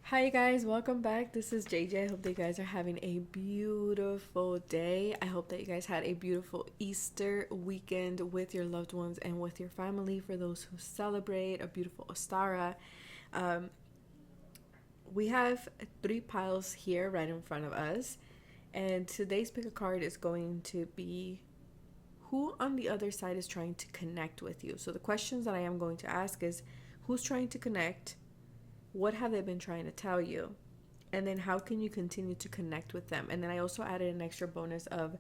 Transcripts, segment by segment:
Hi guys, welcome back. This is JJ. I hope that you guys are having a beautiful day. I hope that you guys had a beautiful Easter weekend with your loved ones and with your family. For those who celebrate, a beautiful Ostara. Um, we have three piles here right in front of us, and today's pick a card is going to be who on the other side is trying to connect with you. So the questions that I am going to ask is who's trying to connect? What have they been trying to tell you? And then how can you continue to connect with them? And then I also added an extra bonus of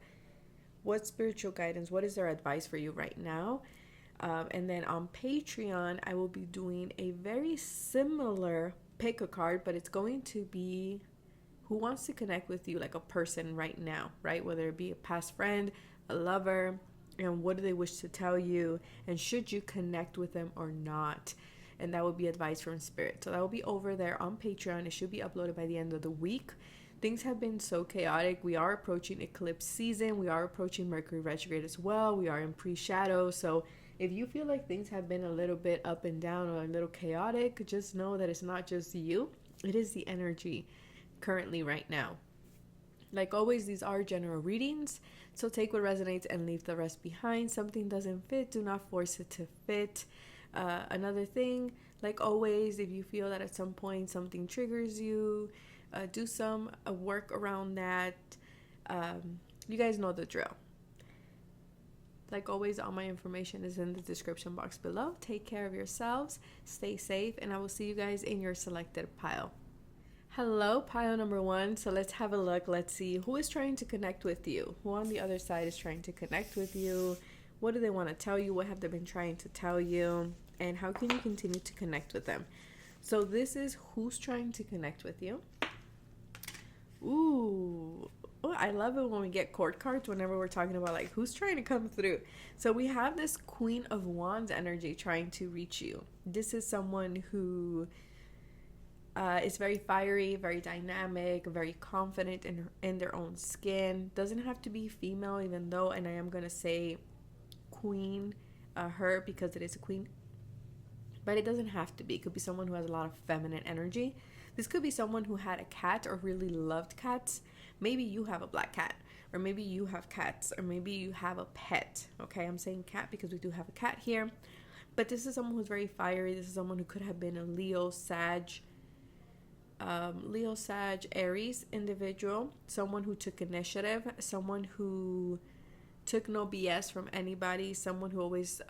what spiritual guidance, what is their advice for you right now? And then on Patreon, I will be doing a very similar pick a card, but it's going to be who wants to connect with you like a person right now, right? Whether it be a past friend, a lover, and what do they wish to tell you, and should you connect with them or not? And that would be advice from spirit. So that will be over there on Patreon. It should be uploaded by the end of the week. Things have been so chaotic. We are approaching eclipse season. We are approaching Mercury retrograde as well. We are in pre-shadow. So if you feel like things have been a little bit up and down or a little chaotic, just know that it's not just you. It is the energy currently right now. Like always, these are general readings, so take what resonates and leave the rest behind. Something doesn't fit, do not force it to fit. Another thing, like always, if you feel that at some point something triggers you, do some work around that. You guys know the drill. Like always, all my information is in the description box below. Take care of yourselves, stay safe, and I will see you guys in your selected pile. Hello, pile number one. So let's have a look. Let's see who is trying to connect with you. Who on the other side is trying to connect with you? What do they want to tell you? What have they been trying to tell you? And how can you continue to connect with them? So this is who's trying to connect with you. Ooh. Oh, I love it when we get court cards whenever we're talking about like who's trying to come through. So we have this Queen of Wands energy trying to reach you. This is someone who is very fiery, very dynamic, very confident in their own skin. Doesn't have to be female, even though, and I am going to say queen, her, because it is a queen. But it doesn't have to be. It could be someone who has a lot of feminine energy. This could be someone who had a cat or really loved cats. Maybe you have a black cat, or maybe you have cats, or maybe you have a pet. Okay, I'm saying cat because we do have a cat here. But this is someone who's very fiery. This is someone who could have been a Leo, Sag, Aries individual, someone who took initiative, someone who took no BS from anybody, someone who always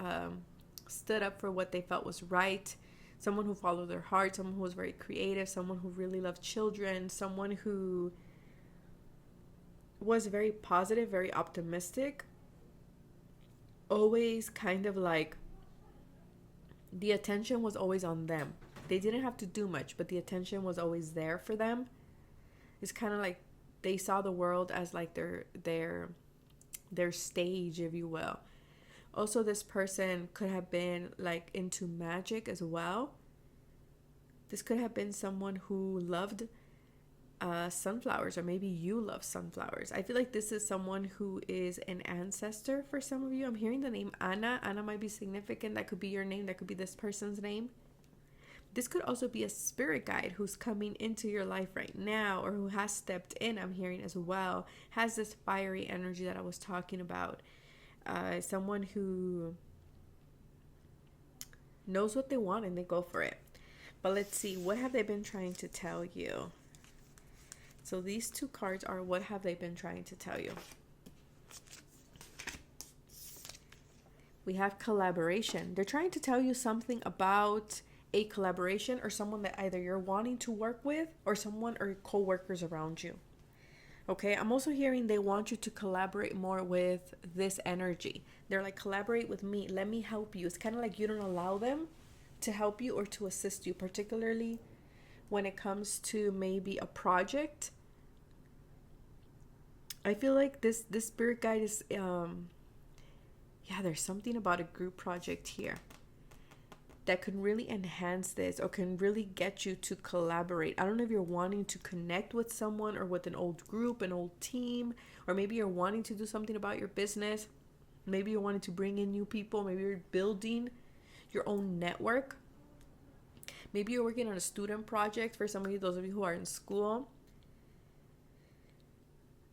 stood up for what they felt was right, someone who followed their heart, someone who was very creative, someone who really loved children, someone who was very positive, very optimistic, always kind of like the attention was always on them. They didn't have to do much, but the attention was always there for them. It's kind of like they saw the world as like their stage, if you will. Also, this person could have been like into magic as well. This could have been someone who loved sunflowers, or maybe you love sunflowers. I feel like this is someone who is an ancestor for some of you. I'm hearing the name Anna. Anna might be significant. That could be your name. That could be this person's name. This could also be a spirit guide who's coming into your life right now, or who has stepped in, I'm hearing as well, has this fiery energy that I was talking about. Someone who knows what they want and they go for it. But let's see, what have they been trying to tell you? So these two cards are what have they been trying to tell you? We have collaboration. They're trying to tell you something about a collaboration or someone that either you're wanting to work with or someone or co-workers around you. Okay, I'm also hearing they want you to collaborate more with this energy. They're like, collaborate with me, let me help you. It's kind of like you don't allow them to help you or to assist you, particularly when it comes to maybe a project. I feel like this spirit guide is there's something about a group project here that can really enhance this or can really get you to collaborate. I don't know if you're wanting to connect with someone or with an old group, an old team, or maybe you're wanting to do something about your business. Maybe you're wanting to bring in new people. Maybe you're building your own network. Maybe you're working on a student project. For some of you, those of you who are in school.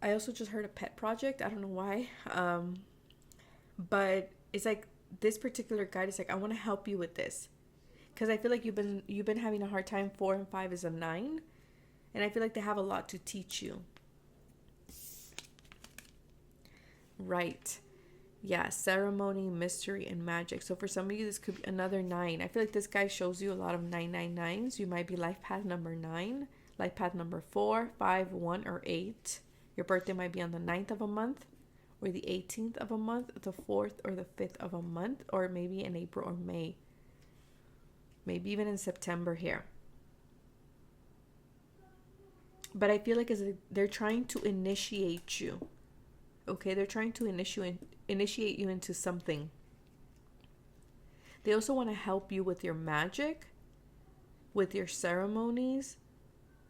I also just heard a pet project. I don't know why. But it's like this particular guide is like, I want to help you with this. Because I feel like you've been having a hard time. 4 and 5 is a 9. And I feel like they have a lot to teach you. Right. Yeah, ceremony, mystery, and magic. So for some of you, this could be another 9. I feel like this guy shows you a lot of 999s. You might be life path number 9, life path number 4, 5, 1, or 8. Your birthday might be on the 9th of a month, or the 18th of a month, the 4th or the 5th of a month, or maybe in April or May. Maybe even in September here. But I feel like they're trying to initiate you. Okay, they're trying to initiate you into something. They also want to help you with your magic, with your ceremonies,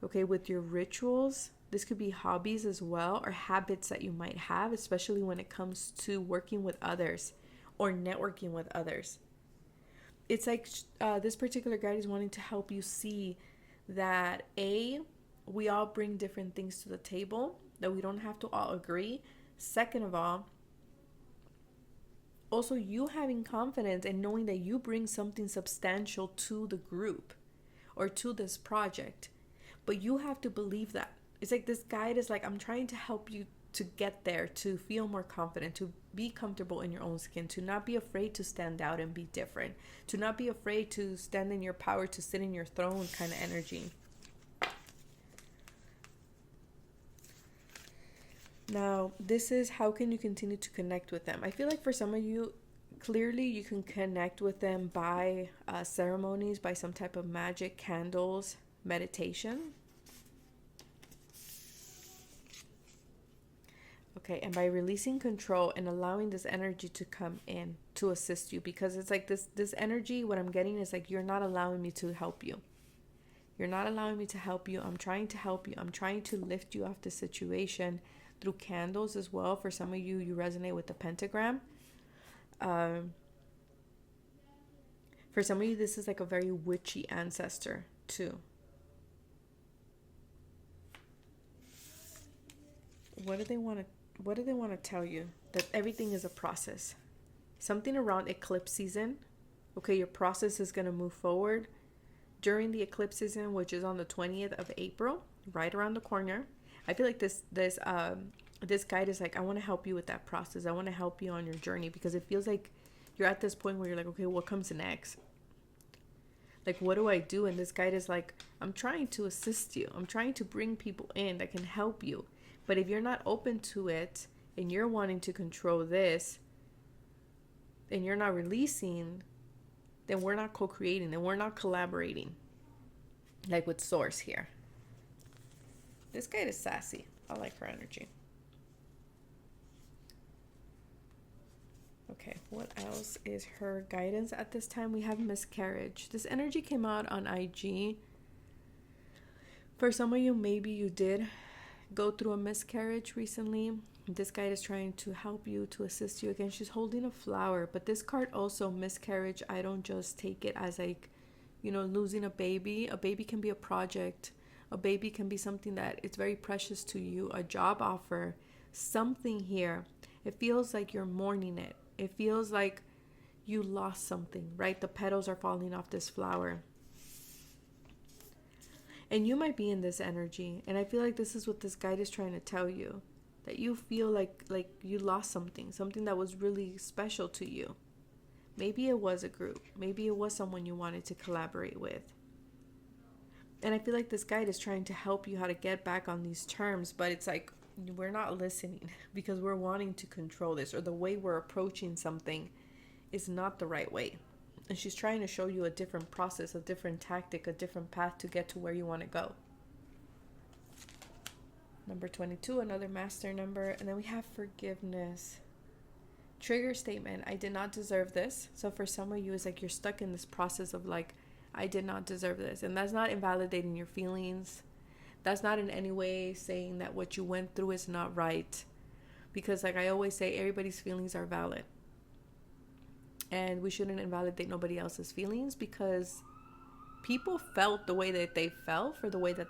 okay, with your rituals. This could be hobbies as well, or habits that you might have, especially when it comes to working with others or networking with others. It's like this particular guide is wanting to help you see that we all bring different things to the table, that we don't have to all agree. Second of all, also you having confidence and knowing that you bring something substantial to the group or to this project. But you have to believe that. It's like this guide is like, I'm trying to help you to get there, to feel more confident, to be comfortable in your own skin, to not be afraid to stand out and be different, to not be afraid to stand in your power, to sit in your throne kind of energy. Now, this is how can you continue to connect with them. I feel like for some of you, clearly you can connect with them by ceremonies, by some type of magic, candles, meditation. Okay, and by releasing control and allowing this energy to come in to assist you, because it's like this energy, what I'm getting is like, you're not allowing me to help you. You're not allowing me to help you. I'm trying to help you. I'm trying to lift you off the situation through candles as well. For some of you, you resonate with the pentagram. For some of you, this is like a very witchy ancestor too. What do they want to tell you? That everything is a process. Something around eclipse season. Okay, your process is going to move forward during the eclipse season, which is on the 20th of April, right around the corner. I feel like this guide is like, I want to help you with that process. I want to help you on your journey, because it feels like you're at this point where you're like, okay, what comes next? Like, what do I do? And this guide is like, I'm trying to assist you. I'm trying to bring people in that can help you. But if you're not open to it and you're wanting to control this and you're not releasing, then we're not co-creating, then we're not collaborating. Like with Source here. This guide is sassy. I like her energy. Okay, what else is her guidance at this time? We have miscarriage. This energy came out on IG. For some of you, maybe you did go through a miscarriage recently. This guide is trying to help you, to assist you. Again, she's holding a flower. But this card also, miscarriage, I don't just take it as like, losing a baby. A baby can be a project. A baby can be something that it's very precious to you. A job offer. Something here. It feels like you're mourning it. It feels like you lost something, right? The petals are falling off this flower. And you might be in this energy. And I feel like this is what this guide is trying to tell you. That you feel like you lost something that was really special to you. Maybe it was a group. Maybe it was someone you wanted to collaborate with. And I feel like this guide is trying to help you how to get back on these terms. But it's like, we're not listening because we're wanting to control this, or the way we're approaching something is not the right way. And she's trying to show you a different process, a different tactic, a different path to get to where you want to go. Number 22, another master number. And then we have forgiveness. Trigger statement. I did not deserve this. So for some of you, it's like you're stuck in this process of like, I did not deserve this. And that's not invalidating your feelings. That's not in any way saying that what you went through is not right. Because like I always say, everybody's feelings are valid. And we shouldn't invalidate nobody else's feelings, because people felt the way that they felt for the way that,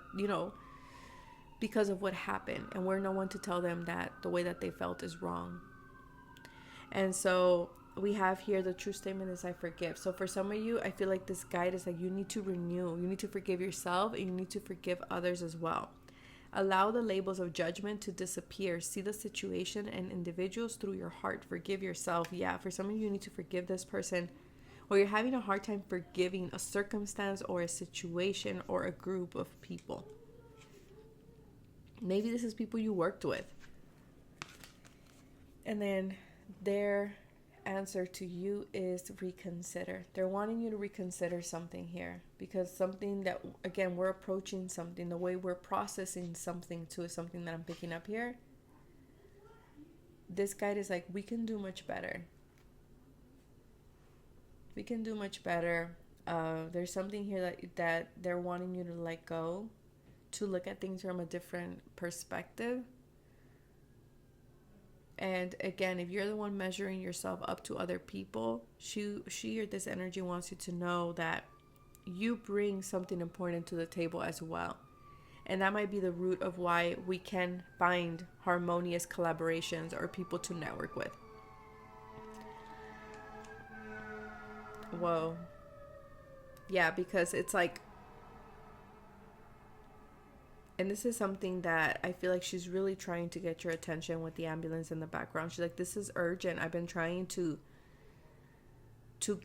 because of what happened. And we're no one to tell them that the way that they felt is wrong. And so we have here the true statement is I forgive. So for some of you, I feel like this guide is like you need to renew. You need to forgive yourself and you need to forgive others as well. Allow the labels of judgment to disappear. See the situation and individuals through your heart. Forgive yourself. Yeah, for some of you, you need to forgive this person, or you're having a hard time forgiving a circumstance or a situation or a group of people. Maybe this is people you worked with. And then their answer to you is reconsider. They're wanting you to reconsider something here, because something that, again, we're approaching something, the way we're processing something too is something that I'm picking up here. This guide is like, we can do much better. We can do much better. There's something here that they're wanting you to let go, to look at things from a different perspective. And again, if you're the one measuring yourself up to other people, she or this energy wants you to know that you bring something important to the table as well. And that might be the root of why we can find harmonious collaborations or people to network with. Whoa. Yeah, because it's like, and this is something that I feel like she's really trying to get your attention with the ambulance in the background. She's like, this is urgent. I've been trying to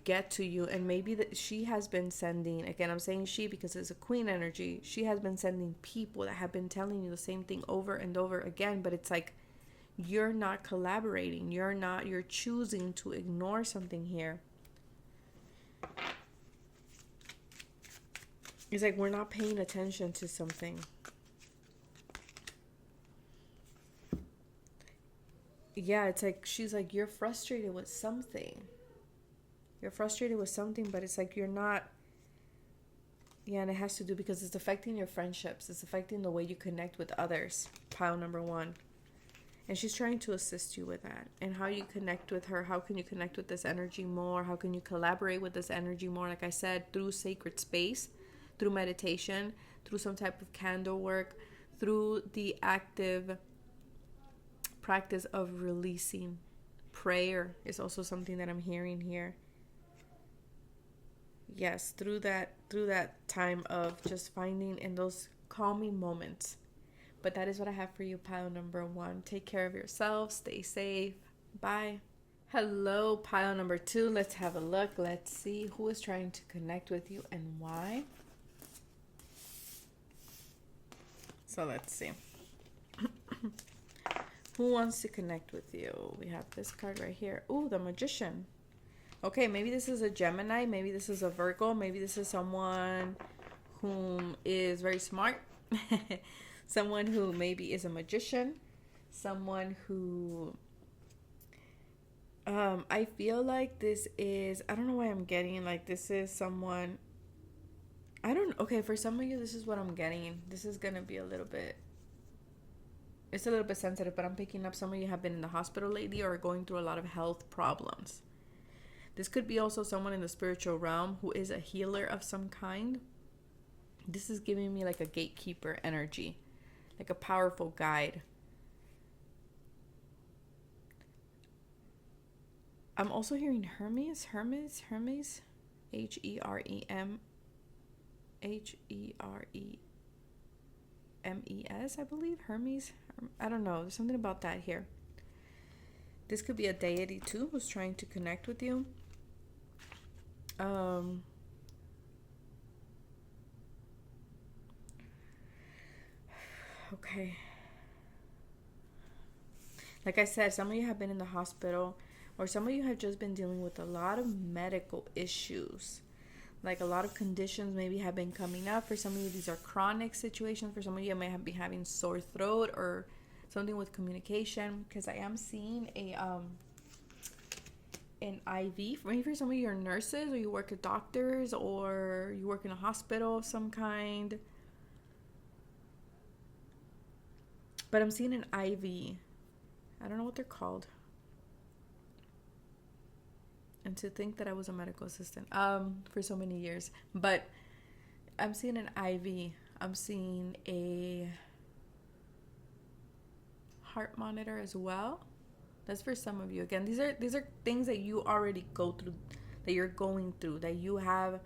get to you. And maybe that she has been sending, again, I'm saying she because it's a queen energy. She has been sending people that have been telling you the same thing over and over again. But it's like, you're not collaborating. You're choosing to ignore something here. It's like, we're not paying attention to something. Yeah, it's like, she's like, you're frustrated with something. You're frustrated with something, but it's like, you're not. Yeah, and it has to do because it's affecting your friendships. It's affecting the way you connect with others. Pile number 1. And she's trying to assist you with that. And how you connect with her. How can you connect with this energy more? How can you collaborate with this energy more? Like I said, through sacred space, through meditation, through some type of candle work, through the active practice of releasing. Prayer is also something that I'm hearing here. Yes, through that time of just finding in those calming moments. But that is what I have for you, pile number 1. Take care of yourself. Stay safe. Bye. Hello, pile number 2. Let's have a look. Let's see who is trying to connect with you and why. So let's see. Who wants to connect with you? We have this card right here. Ooh, the Magician. Okay, maybe this is a Gemini. Maybe this is a Virgo. Maybe this is someone whom is very smart. Someone who maybe is a magician. Someone who... I feel like this is... I don't know why I'm getting like this is someone... Okay, for some of you, this is what I'm getting. This is going to be a little bit... It's a little bit sensitive, but I'm picking up some of you have been in the hospital lately or are going through a lot of health problems. This could be also someone in the spiritual realm who is a healer of some kind. This is giving me like a gatekeeper energy, like a powerful guide. I'm also hearing Hermes. Hermes. Heremes, I believe. Hermes. I don't know. There's something about that here. This could be a deity too who's trying to connect with you. Okay. Like I said, some of you have been in the hospital, or some of you have just been dealing with a lot of medical issues. Like a lot of conditions maybe have been coming up. For some of you, these are chronic situations. For some of you, I may have been having sore throat or something with communication, because I am seeing an IV. Maybe for some of you are nurses, or you work at doctors, or you work in a hospital of some kind. But I'm seeing an IV. I don't know what they're called. And to think that I was a medical assistant for so many years. But I'm seeing an IV. I'm seeing a heart monitor as well. That's for some of you. Again, these are things that you already go through, that you're going through, that you have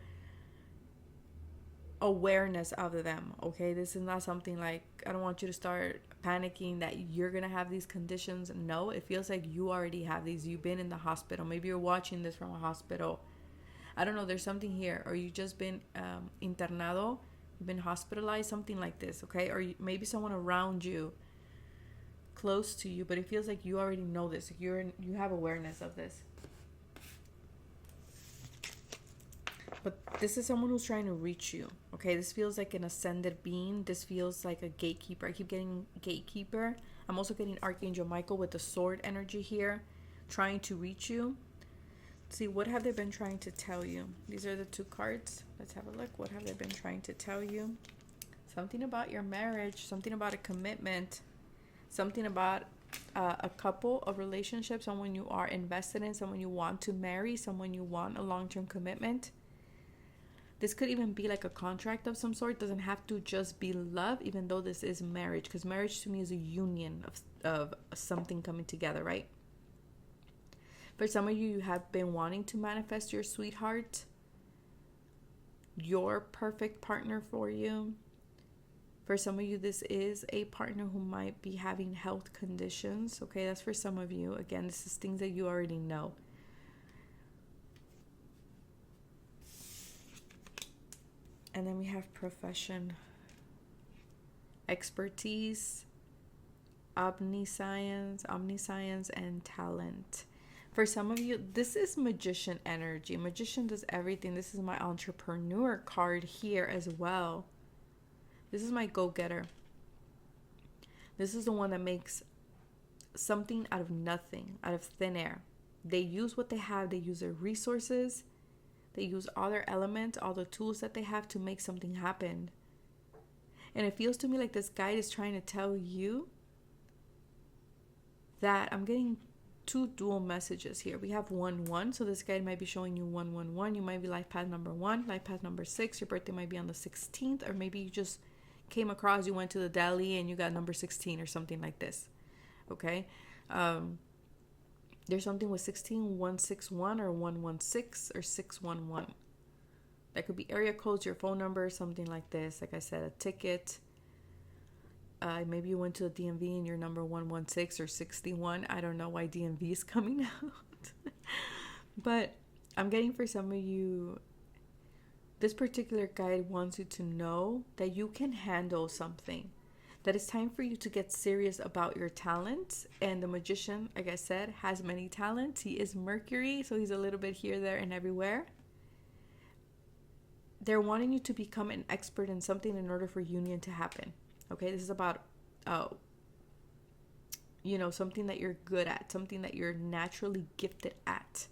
awareness of them. Okay, this is not something like, I don't want you to start panicking that you're gonna have these conditions. No, it feels like you already have these. You've been in the hospital. Maybe you're watching this from a hospital. I don't know, there's something here. Or you just been internado, you've been hospitalized, something like this. Okay, or maybe someone around you, close to you, but it feels like you already know this. You have awareness of this. But this is someone who's trying to reach you. Okay, this feels like an ascended being. This feels like a gatekeeper. I keep getting gatekeeper. I'm also getting Archangel Michael with the sword energy here, trying to reach you. Let's see, what have they been trying to tell you? These are the 2 cards. Let's have a look. What have they been trying to tell you? Something about your marriage, something about a commitment, something about a couple, a relationship, someone you are invested in, someone you want to marry, someone you want a long-term commitment. This could even be like a contract of some sort. It doesn't have to just be love, even though this is marriage. Because marriage to me is a union of something coming together, right? For some of you, you have been wanting to manifest your sweetheart, your perfect partner for you. For some of you, this is a partner who might be having health conditions. Okay, that's for some of you. Again, this is things that you already know. And then we have profession, expertise, omniscience, and talent. For some of you, this is magician energy. Magician does everything. This is my entrepreneur card here as well. This is my go-getter. This is the one that makes something out of nothing, out of thin air. They use what they have. They use their resources. They use all their elements, all the tools that they have to make something happen. And it feels to me like this guide is trying to tell you that I'm getting 2 dual messages here. We have 1-1, so this guide might be showing you 1-1-1. You might be life path number 1, life path number 6. Your birthday might be on the 16th, or maybe you just came across, you went to the deli and you got number 16 or something like this. Okay? There's something with 16, 161 or 116 or 611. That could be area codes, your phone number, something like this. Like I said, a ticket. Maybe you went to the DMV and you're number 116 or 61. I don't know why DMV is coming out. But I'm getting, for some of you, this particular guide wants you to know that you can handle something. That it's time for you to get serious about your talents. And the magician, like I said, has many talents. He is Mercury, so he's a little bit here, there, and everywhere. They're wanting you to become an expert in something in order for union to happen. Okay, this is about, something that you're good at, something that you're naturally gifted at,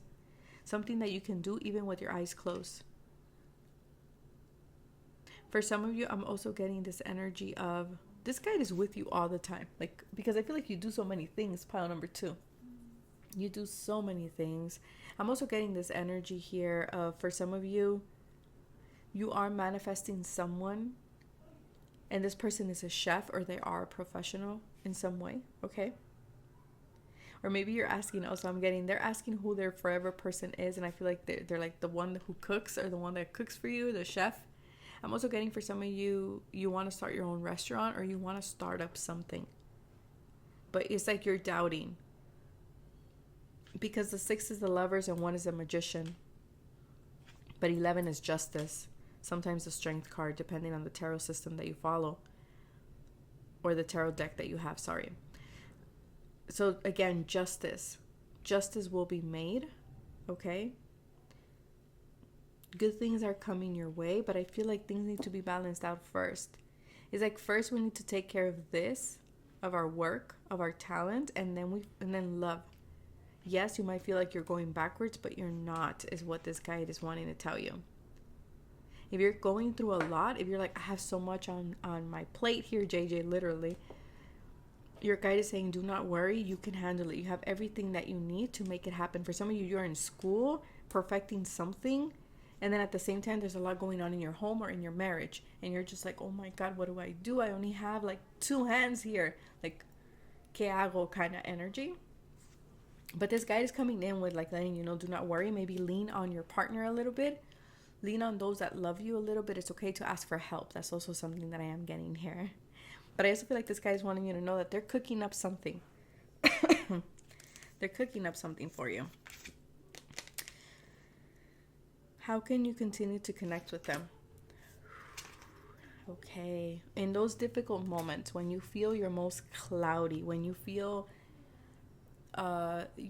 something that you can do even with your eyes closed. For some of you, I'm also getting this energy of, this guide is with you all the time. Like, because I feel like you do so many things, pile number 2. You do so many things. I'm also getting this energy here of, for some of you, you are manifesting someone, and this person is a chef or they are a professional in some way, okay? Or maybe you're asking, they're asking who their forever person is, and I feel like they're like the one who cooks, or the one that cooks for you, the chef. I'm also getting, for some of you, you want to start your own restaurant, or you want to start up something. But it's like you're doubting. Because the 6 is the lovers and 1 is a magician. But 11 is justice. Sometimes the strength card, depending on the tarot system that you follow. Or the tarot deck that you have, sorry. So again, justice. Justice will be made, okay? Good things are coming your way, but I feel like things need to be balanced out first. It's like, first we need to take care of this, of our work, of our talent, and then love. Yes, you might feel like you're going backwards, but you're not, is what this guide is wanting to tell you. If you're going through a lot, if you're like, I have so much on my plate here, JJ, literally, your guide is saying, do not worry, you can handle it. You have everything that you need to make it happen. For some of you, you're in school, perfecting something, And then at the same time, there's a lot going on in your home or in your marriage. And you're just like, oh my God, what do I do? I only have like 2 hands here. Like, ¿qué hago kind of energy. But this guide is coming in with like letting you know, do not worry. Maybe lean on your partner a little bit. Lean on those that love you a little bit. It's okay to ask for help. That's also something that I am getting here. But I also feel like this guy is wanting you to know that they're cooking up something. They're cooking up something for you. How can you continue to connect with them? Okay. In those difficult moments, when you feel your most cloudy, when you feel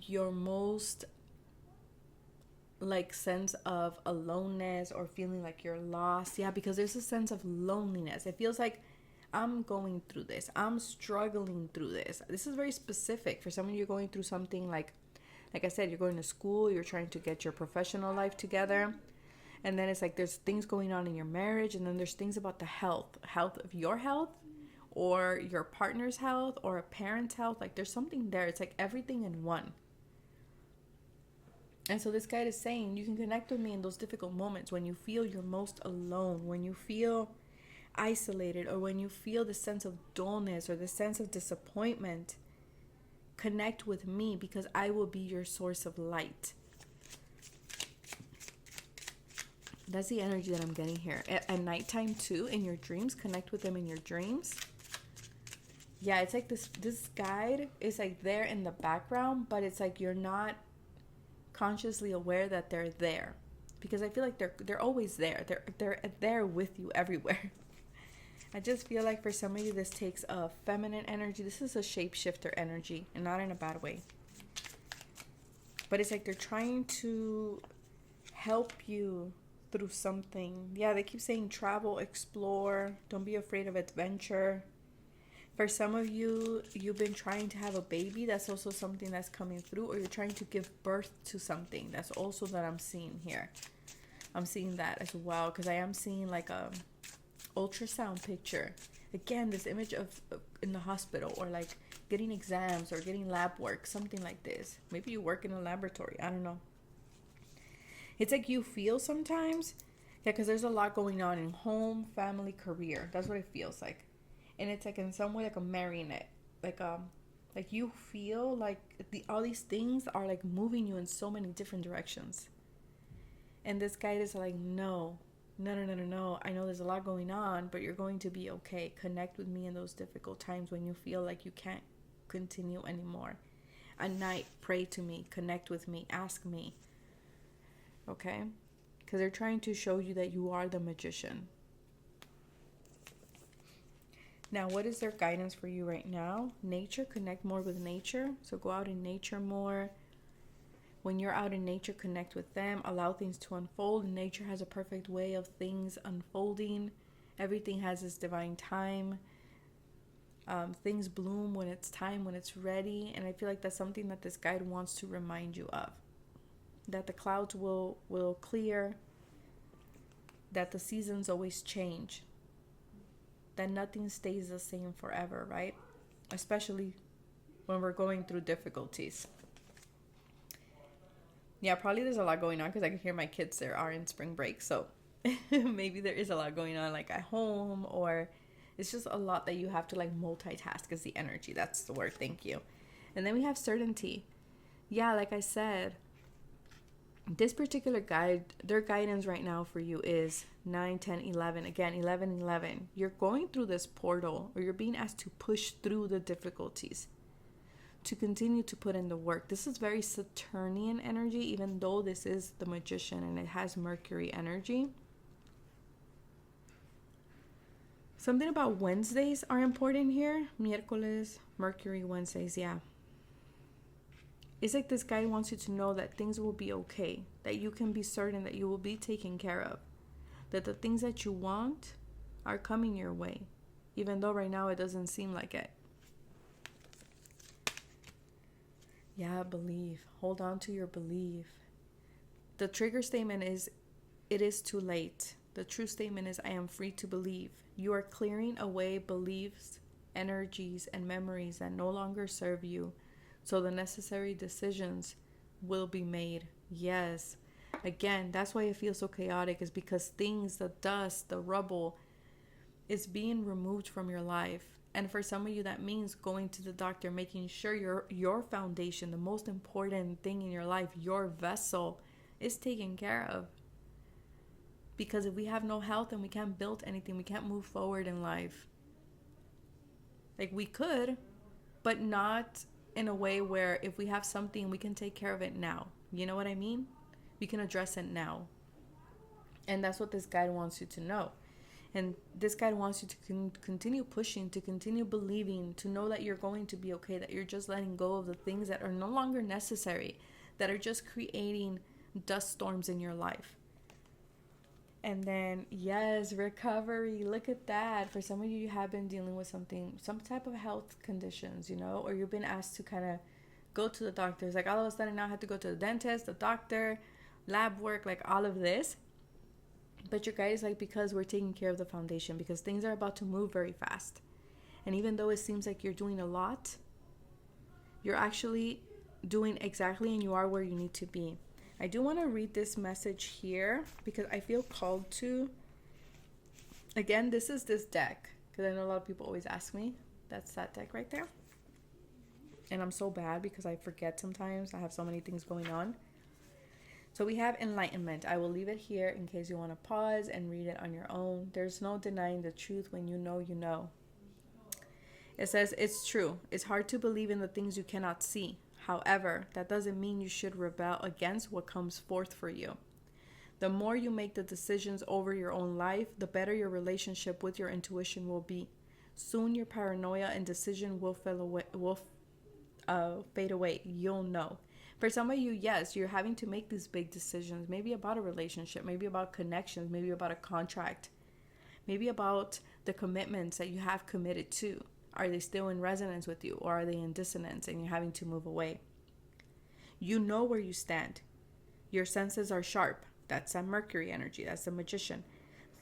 your most like sense of aloneness or feeling like you're lost. Yeah, because there's a sense of loneliness. It feels like I'm going through this. I'm struggling through this. This is very specific. For some of you, going through something like I said, you're going to school, you're trying to get your professional life together. And then it's like there's things going on in your marriage, and then there's things about the health of your health or your partner's health or a parent's health. Like there's something there. It's like everything in one. And so this guide is saying you can connect with me in those difficult moments when you feel you're most alone, when you feel isolated, or when you feel the sense of dullness or the sense of disappointment. Connect with me because I will be your source of light. That's the energy that I'm getting here. At nighttime too, in your dreams, connect with them in your dreams. Yeah, it's like this guide is like there in the background, but it's like you're not consciously aware that they're there, because I feel like they're always there. They're there with you everywhere. I just feel like for some of you, this takes a feminine energy. This is a shapeshifter energy, and not in a bad way. But it's like they're trying to help you through something. Yeah, they keep saying travel, explore, don't be afraid of adventure. For some of you, you've been trying to have a baby. That's also something that's coming through. Or you're trying to give birth to something. That's also that I'm seeing here. I'm seeing that as well, because I am seeing like a ultrasound picture. Again, this image of in the hospital, or like getting exams or getting lab work, something like this. Maybe you work in a laboratory. I don't know. It's like you feel sometimes, yeah, because there's a lot going on in home, family, career. That's what it feels like. And it's like in some way like a marionette. Like you feel like all these things are like moving you in so many different directions. And this guide is like, no. I know there's a lot going on, but you're going to be okay. Connect with me in those difficult times when you feel like you can't continue anymore. At night, pray to me, connect with me, ask me. Okay? Because they're trying to show you that you are the magician. Now, what is their guidance for you right now? Nature, connect more with nature. So go out in nature more. When you're out in nature, connect with them. Allow things to unfold. Nature has a perfect way of things unfolding. Everything has its divine time. Things bloom when it's time, when it's ready. And I feel like that's something that this guide wants to remind you of. That the clouds will clear. That the seasons always change. That nothing stays the same forever, right? Especially when we're going through difficulties. Yeah, probably there's a lot going on because I can hear my kids there are in spring break. So maybe there is a lot going on like at home, or it's just a lot that you have to like multitask is the energy. That's the word. Thank you. And then we have certainty. Yeah, like I said, this particular guide, their guidance right now for you is 9, 10, 11. Again, 11, 11. You're going through this portal, or you're being asked to push through the difficulties, to continue to put in the work. This is very Saturnian energy, even though this is the magician and it has Mercury energy. Something about Wednesdays are important here. Miércoles, Mercury, Wednesdays, yeah. It's like this guy wants you to know that things will be okay, that you can be certain that you will be taken care of, that the things that you want are coming your way, even though right now it doesn't seem like it. Yeah, believe. Hold on to your belief. The trigger statement is, it is too late. The true statement is, I am free to believe. You are clearing away beliefs, energies, and memories that no longer serve you. So the necessary decisions will be made. Yes. Again, that's why it feels so chaotic, is because things, the dust, the rubble, is being removed from your life. And for some of you, that means going to the doctor, making sure your foundation, the most important thing in your life, your vessel, is taken care of. Because if we have no health, then we can't build anything. We can't move forward in life. Like, we could, but not in a way where if we have something, we can take care of it now. You know what I mean? We can address it now. And that's what this guide wants you to know. And this guide wants you to continue pushing, to continue believing, to know that you're going to be okay, that you're just letting go of the things that are no longer necessary, that are just creating dust storms in your life. And then, yes, recovery. Look at that. For some of you, you have been dealing with something, some type of health conditions, or you've been asked to kind of go to the doctors. Like, all of a sudden now I have to go to the dentist, the doctor, lab work, like all of this. But your guide is like, because we're taking care of the foundation, because things are about to move very fast. And even though it seems like you're doing a lot, you're actually doing exactly, and you are where you need to be. I do want to read this message here because I feel called to. Again, this is this deck, because I know a lot of people always ask me. That's that deck right there. And I'm so bad because I forget sometimes. I have so many things going on. So we have enlightenment. I will leave it here in case you want to pause and read it on your own. There's no denying the truth. When you know, you know. It says, it's true. It's hard to believe in the things you cannot see. However, that doesn't mean you should rebel against what comes forth for you. The more you make the decisions over your own life, the better your relationship with your intuition will be. Soon your paranoia and decision will fade away. You'll know. For some of you, yes, you're having to make these big decisions, maybe about a relationship, maybe about connections, maybe about a contract, maybe about the commitments that you have committed to. Are they still in resonance with you, or are they in dissonance and you're having to move away? You know where you stand. Your senses are sharp. That's that Mercury energy. That's the magician.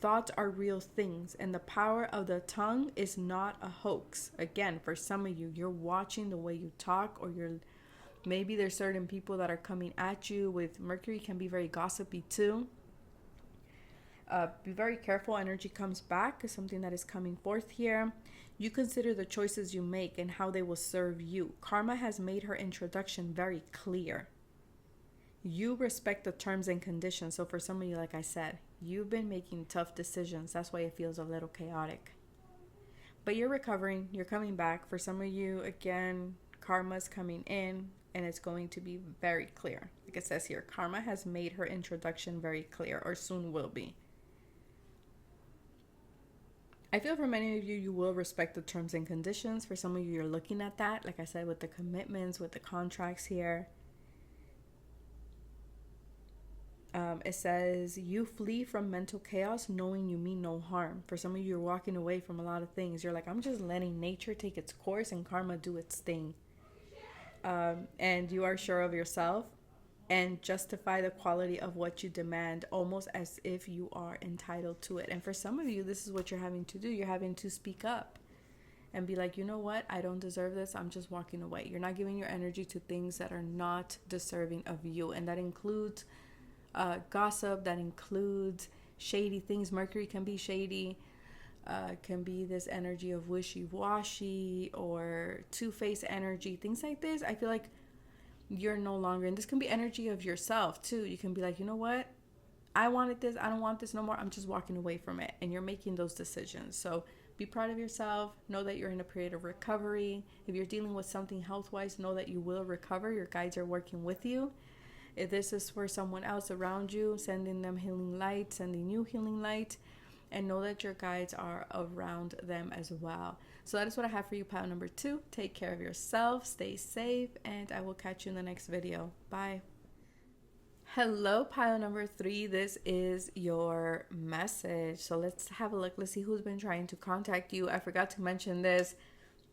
Thoughts are real things, and the power of the tongue is not a hoax. Again, for some of you, you're watching the way you talk, or maybe there's certain people that are coming at you with Mercury. Can be very gossipy too. Be very careful. Energy comes back is something that is coming forth here. You consider the choices you make and how they will serve you. Karma has made her introduction very clear. You respect the terms and conditions. So for some of you, like I said, you've been making tough decisions. That's why it feels a little chaotic. But you're recovering. You're coming back. For some of you, again, karma's coming in and it's going to be very clear. Like it says here, karma has made her introduction very clear, or soon will be. I feel for many of you, you will respect the terms and conditions. For some of you, you're looking at that, like I said, with the commitments, with the contracts here. It says, you flee from mental chaos knowing you mean no harm. For some of you, you're walking away from a lot of things. You're like, I'm just letting nature take its course and karma do its thing. And you are sure of yourself and justify the quality of what you demand, almost as if you are entitled to it. And for some of you, this is what you're having to do. You're having to speak up and be like, you know what? I don't deserve this. I'm just walking away. You're not giving your energy to things that are not deserving of you. And that includes gossip. That includes shady things. Mercury can be shady. Can be this energy of wishy-washy or two-faced energy. Things like this. I feel like you're no longer, and this can be energy of yourself too. You can be like, you know what, I wanted this, I don't want this no more, I'm just walking away from it. And you're making those decisions. So be proud of yourself. Know that you're in a period of recovery. If you're dealing with something health-wise, know that you will recover. Your guides are working with you. If this is for someone else around you, sending them healing light, sending you healing light, and know that your guides are around them as well. So that is what I have for you, pile number 2. Take care of yourself, stay safe, and I will catch you in the next video. Bye. Hello, pile number 3. This is your message. So let's have a look. Let's see who's been trying to contact you. I forgot to mention this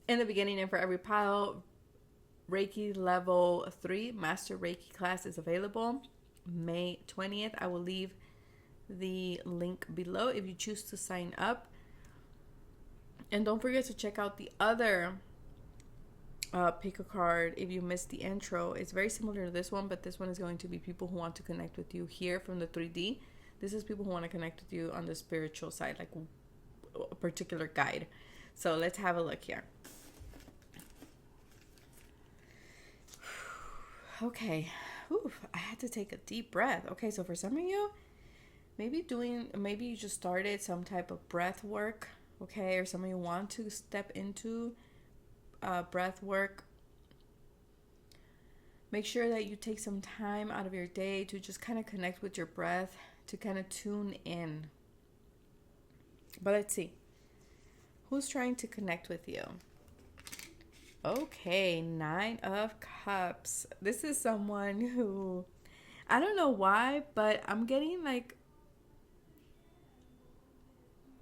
in the beginning, and for every pile, Reiki level 3 Master Reiki class is available May 20th. I will leave the link below if you choose to sign up. And don't forget to check out the other pick a card. If you missed the intro, it's very similar to this one, but this one is going to be people who want to connect with you here from the 3D. This is people who want to connect with you on the spiritual side, like a particular guide. So let's have a look here. Okay. I had to take a deep breath. Okay, so for some of you, maybe you just started some type of breath work, okay? Or some of you want to step into breath work. Make sure that you take some time out of your day to just kind of connect with your breath, to kind of tune in. But let's see. Who's trying to connect with you? Okay, 9 of Cups. This is someone who, I don't know why, but I'm getting like,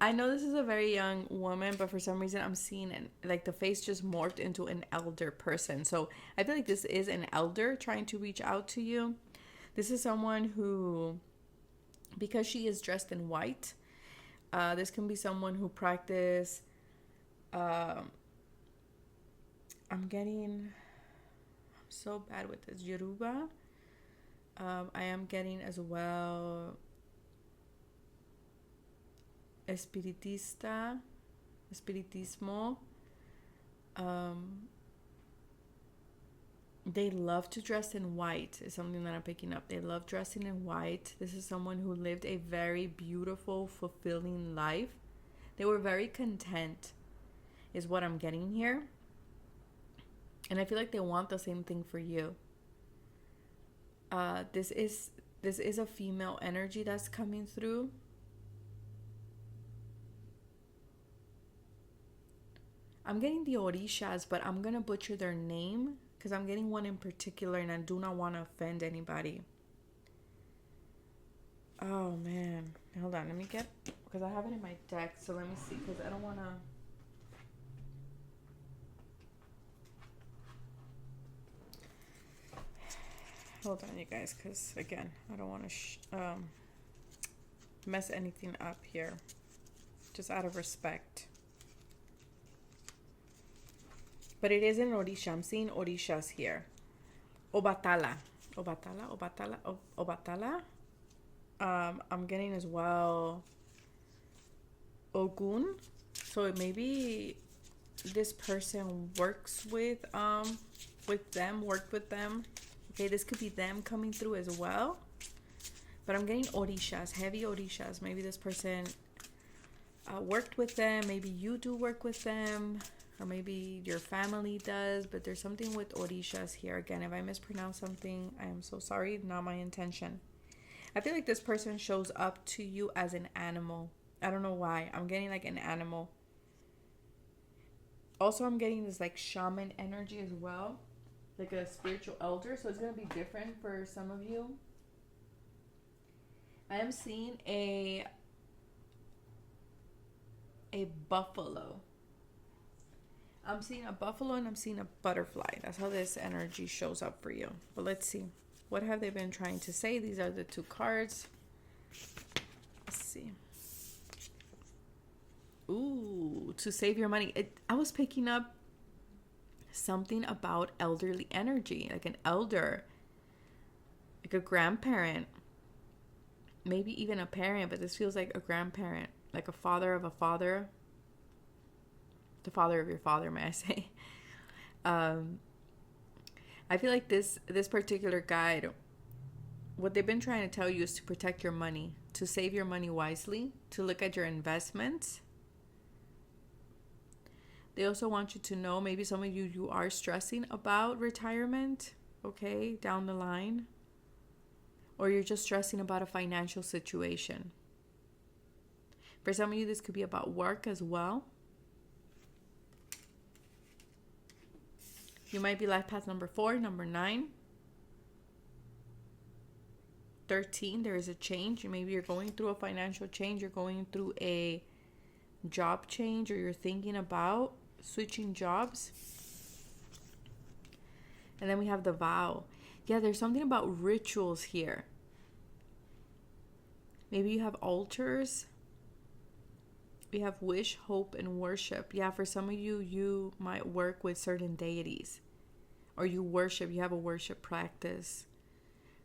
I know this is a very young woman, but for some reason I'm seeing like the face just morphed into an elder person. So I feel like this is an elder trying to reach out to you. This is someone who, because she is dressed in white, this can be someone who practice, I'm so bad with this, Yoruba. I am getting as well espiritismo. They love to dress in white is something that I'm picking up. They love dressing in white. This is someone who lived a very beautiful, fulfilling life. They were very content is what I'm getting here. And I feel like they want the same thing for you. This is a female energy that's coming through. I'm getting the Orishas, but I'm going to butcher their name because I'm getting one in particular and I do not want to offend anybody. Oh, man. Hold on. Let me get, because I have it in my deck. So let me see, because I don't want to. Hold on, you guys, because, again, I don't want to mess anything up here. Just out of respect. But it is an Orisha. I'm seeing Orishas here. Obatala. I'm getting as well Ogun. So maybe this person worked with them. Okay, this could be them coming through as well. But I'm getting Orishas, heavy Orishas. Maybe this person worked with them. Maybe you do work with them. Or maybe your family does. But there's something with Orishas here. Again, if I mispronounce something, I am so sorry. Not my intention. I feel like this person shows up to you as an animal. I don't know why. I'm getting like an animal. Also, I'm getting this like shaman energy as well. Like a spiritual elder. So it's going to be different for some of you. I am seeing a buffalo. I'm seeing a buffalo and I'm seeing a butterfly. That's how this energy shows up for you. But let's see. What have they been trying to say? These are the 2 cards. Let's see. Ooh, to save your money. I was picking up something about elderly energy. Like an elder. Like a grandparent. Maybe even a parent. But this feels like a grandparent. Like a father of a father. The father of your father, may I say. I feel like this particular guide, what they've been trying to tell you is to protect your money, to save your money wisely, to look at your investments. They also want you to know, maybe some of you are stressing about retirement, okay, down the line. Or you're just stressing about a financial situation. For some of you, this could be about work as well. You might be life path number 4, number 9, 13. There is a change. Maybe you're going through a financial change. You're going through a job change, or you're thinking about switching jobs. And then we have the vow. Yeah, there's something about rituals here. Maybe you have altars We have wish, hope, and worship. Yeah, for some of you, you might work with certain deities, or you worship, you have a worship practice.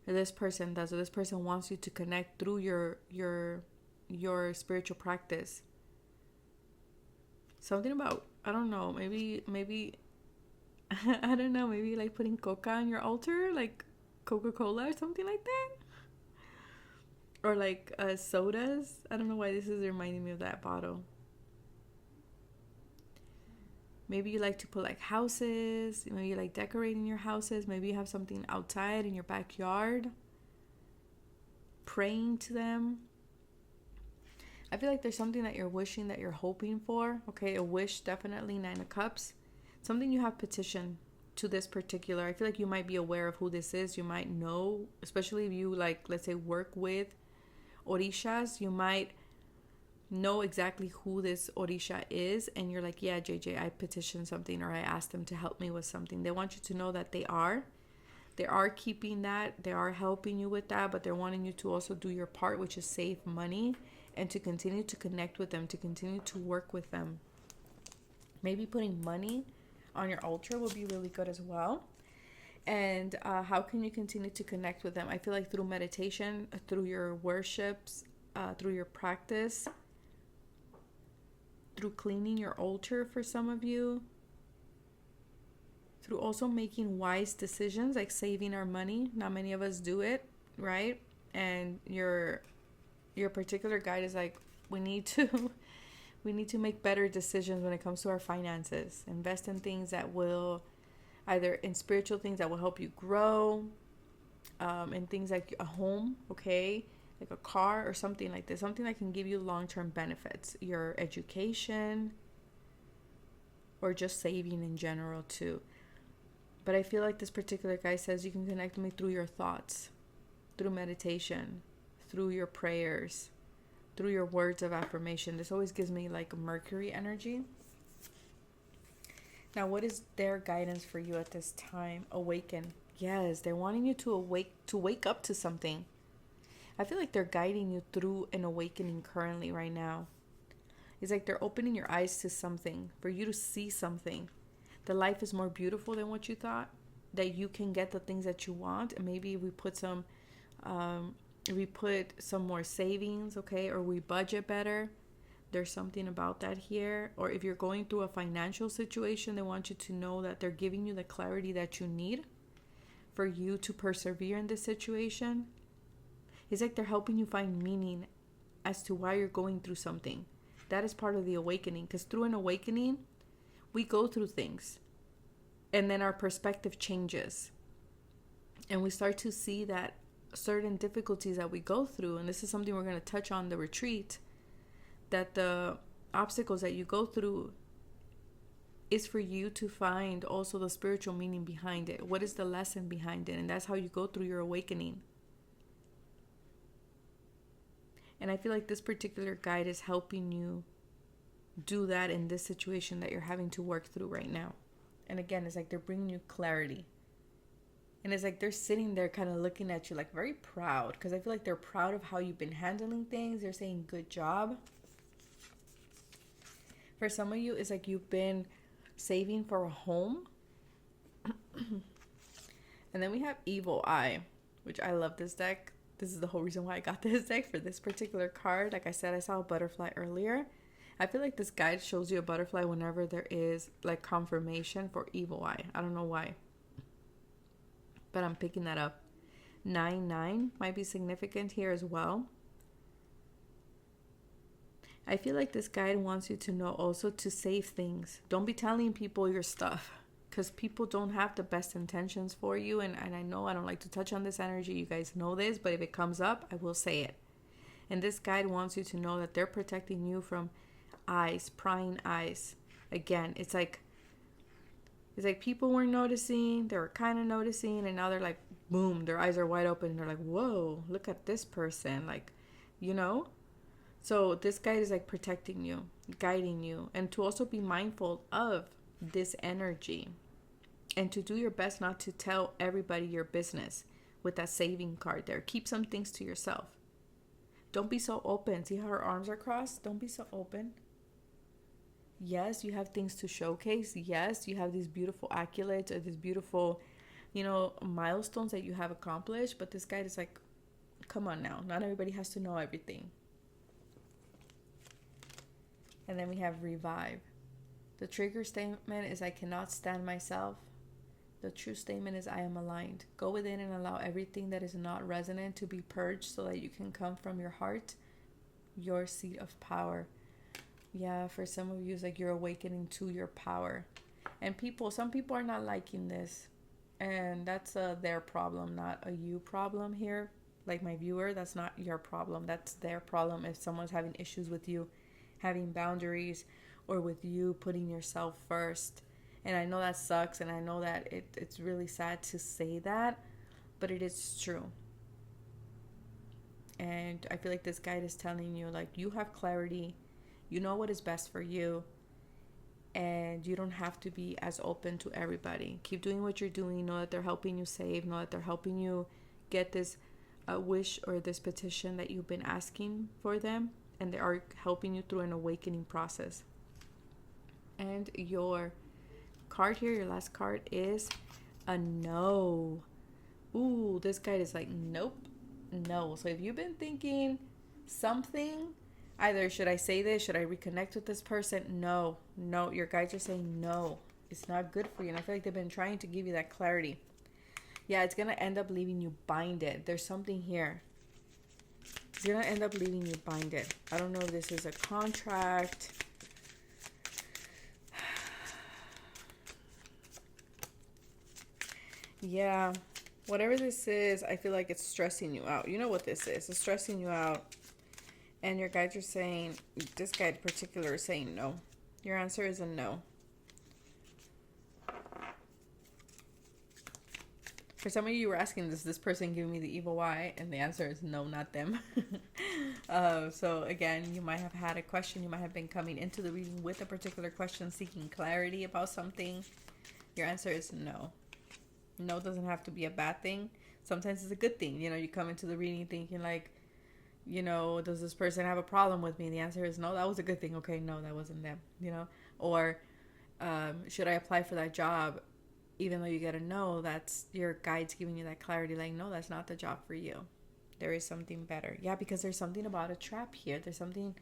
Or this person does, or this person wants you to connect through your spiritual practice. Something about, I don't know, maybe I don't know, maybe like putting coca on your altar, like Coca-Cola or something like that. Or like sodas. I don't know why this is reminding me of that bottle. Maybe you like to put like houses. Maybe you like decorating your houses. Maybe you have something outside in your backyard. Praying to them. I feel like there's something that you're wishing, that you're hoping for. Okay, a wish, definitely 9 of Cups. Something you have petitioned to this particular. I feel like you might be aware of who this is. You might know, especially if you like, let's say, work with orishas, you might know exactly who this orisha is, and you're like, yeah, JJ, I petitioned something, or I asked them to help me with something. They want you to know that they are keeping that, they are helping you with that, but they're wanting you to also do your part, which is save money and to continue to connect with them, to continue to work with them. Maybe putting money on your altar will be really good as well. And how can you continue to connect with them? I feel like through meditation, through your worships, through your practice, through cleaning your altar for some of you, through also making wise decisions, like saving our money. Not many of us do it, right? And your particular guide is like, we need to make better decisions when it comes to our finances. Invest in things that will, either in spiritual things that will help you grow, and things like a home, okay, like a car or something like this, something that can give you long-term benefits, your education, or just saving in general too. But I feel like this particular guy says you can connect with me through your thoughts, through meditation, through your prayers, through your words of affirmation. This always gives me like Mercury energy. Now, what is their guidance for you at this time? Awaken. Yes, they're wanting you to wake up to something. I feel like they're guiding you through an awakening currently right now. It's like they're opening your eyes to something, for you to see something. That life is more beautiful than what you thought. That you can get the things that you want. And maybe we put some more savings, okay? Or we budget better. There's something about that here. Or if you're going through a financial situation, they want you to know that they're giving you the clarity that you need for you to persevere in this situation. It's like they're helping you find meaning as to why you're going through something. That is part of the awakening. Because through an awakening, we go through things. And then our perspective changes. And we start to see that certain difficulties that we go through, and this is something we're going to touch on the retreat, that the obstacles that you go through is for you to find also the spiritual meaning behind it. What is the lesson behind it? And that's how you go through your awakening. And I feel like this particular guide is helping you do that in this situation that you're having to work through right now. And again, it's like they're bringing you clarity. And it's like they're sitting there kind of looking at you like very proud. Because I feel like they're proud of how you've been handling things. They're saying, good job. For some of you, it's like you've been saving for a home. And then we have Evil Eye, which I love this deck. This is the whole reason why I got this deck for this particular card. Like I said, I saw a butterfly earlier. I feel like this guide shows you a butterfly whenever there is like confirmation for Evil Eye. I don't know why, but I'm picking that up. 9/9 might be significant here as well. I feel like this guide wants you to know also to save things. Don't be telling people your stuff, because people don't have the best intentions for you. And I know I don't like to touch on this energy. You guys know this, but if it comes up, I will say it. And this guide wants you to know that they're protecting you from eyes, prying eyes. Again, it's like people weren't noticing, they were kind of noticing, and now they're like, boom, their eyes are wide open, and they're like, whoa, look at this person, like, you know? So this guide is like protecting you, guiding you, and to also be mindful of this energy, and to do your best not to tell everybody your business with that saving card there. Keep some things to yourself. Don't be so open. See how her arms are crossed? Don't be so open. Yes, you have things to showcase. Yes, you have these beautiful accolades or these beautiful, milestones that you have accomplished. But this guy is like, come on now. Not everybody has to know everything. And then we have revive. The trigger statement is I cannot stand myself. The true statement is I am aligned. Go within and allow everything that is not resonant to be purged so that you can come from your heart, your seat of power. Yeah, for some of you, it's like you're awakening to your power. And some people are not liking this. And that's their problem, not a you problem here. Like my viewer, that's not your problem. That's their problem. If someone's having issues with you having boundaries or with you putting yourself first. And I know that sucks, and I know that it's really sad to say that, but it is true. And I feel like this guide is telling you, like, you have clarity, you know what is best for you, and you don't have to be as open to everybody. Keep doing what you're doing. Know that they're helping you save. Know that they're helping you get this wish or this petition that you've been asking for them, and they are helping you through an awakening process. And your card here, your last card, is a no. Ooh, this guy is like, nope, no. So if you've been thinking something, either should I say this, should I reconnect with this person? No, your guides are saying no. It's not good for you. And I feel like they've been trying to give you that clarity. Yeah, it's going to end up leaving you binded. There's something here. It's going to end up leaving you binded. I don't know if this is a contract. Yeah, whatever this is, I feel like it's stressing you out. You know what this is. It's stressing you out. And your guides are saying, this guide in particular is saying no. Your answer is a no. For some of you were asking, is this person giving me the evil eye? And the answer is no, not them. So again, you might have had a question. You might have been coming into the reading with a particular question, seeking clarity about something. Your answer is no. No doesn't have to be a bad thing. Sometimes it's a good thing. You come into the reading thinking like, does this person have a problem with me? The answer is no, that was a good thing. Okay, no, that wasn't them, Or should I apply for that job? Even though you get a no, that's your guides giving you that clarity. Like, no, that's not the job for you. There is something better. Yeah, because there's something about a trap here. There's something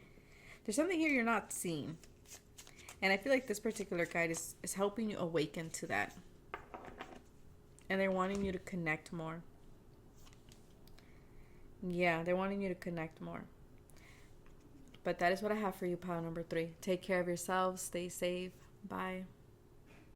here you're not seeing. And I feel like this particular guide is helping you awaken to that. And they're wanting you to connect more. Yeah, they're wanting you to connect more. But that is what I have for you, pile number 3. Take care of yourselves. Stay safe. Bye.